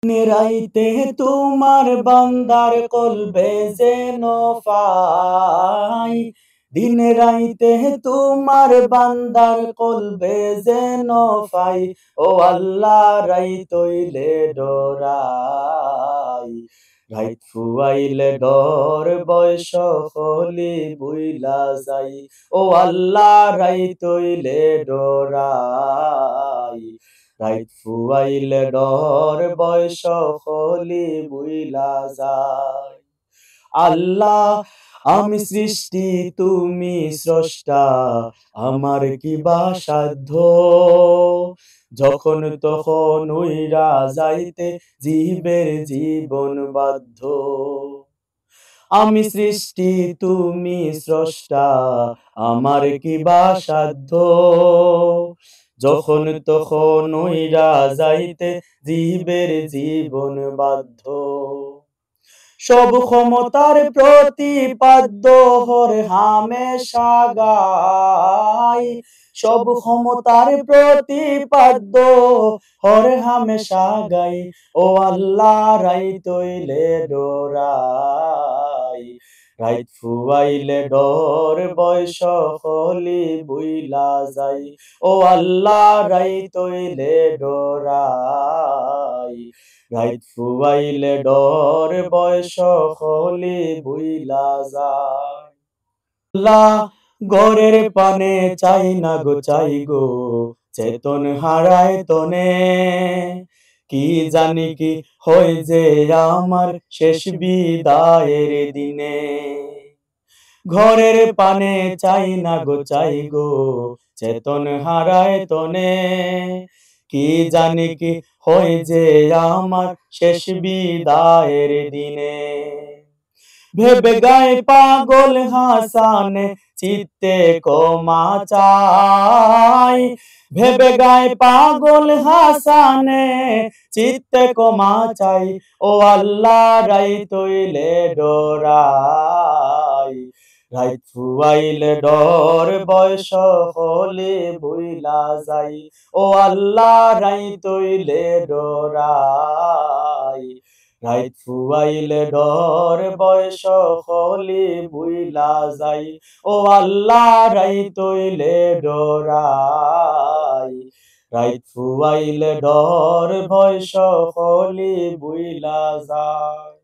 নিরাইতে তোমার বান্দার কলবে যেন পাই, দিন রাইতে তোমার বান্দার কলবে যেন পাই। ও আল্লাহ রাইত হইলে ডরাই, রাইত ফুয়াইলে ডর বয়স হলি বুইলা যাই। ও আল্লাহ রাইত হইলে ডরাই, রাইত ফুয়াইলে ডর বয়স হলি বুইলা যায়। আল্লাহ আমি সৃষ্টি তুমি স্রষ্টা, আমার কি বা সাধ্য, যখন তখন উইরা যাইতে জীবের জীবন বাধ্য। আমি সৃষ্টি তুমি স্রষ্টা, আমার কি বা সাধ্য, যখন তখন উইরা যাইতে জীবের জীবন বাধ্য। সব ক্ষমতার প্রতিপাদ্য হর হামেশা গাই, সব ক্ষমতার প্রতিপাদ্য হর হামেশা গাই। ও আল্লাহ রাইত হইলে ডরাই, রাইত ফুয়াইলে ডর বয়স হলি বুইলা যাই। ও আল্লাহ রাইত হইলে ডরাই, রাইত ফুয়াইলে ডর বয়স হলি বুইলা যায়। আল্লাহ গরের পানে চাই না গো চাই গো, চেতন হারায় তনে, কি জানি কি হয় যে আমার শেষ বিদায়ের দিনে। ঘরের পানে চাই না গো চাই গো, চেতন হারায় তনে, কি জানি কি হয় যে আমার শেষ বিদায়ের দিনে। ভেবে গায়ে পাগল হাসানে চিত্তে কমা চাই, ভেবে গায়ে পাগল হাসানে চিত্তে কমা চাই। ও আল্লাহ রাইত হইলে ডরাই, রাইত ফুয়াইলে ডর বয়স হলে বুইলা যাই। ও আল্লাহ রাইত হইলে ডরাই, রাইত ফুয়াইলে ডর বয়স হলি বুইলা যাই। ও আল্লাহ রাইত হইলে ডরাই, রাইত ফুয়াইলে ডর বয়স হলি বুইলা যায়।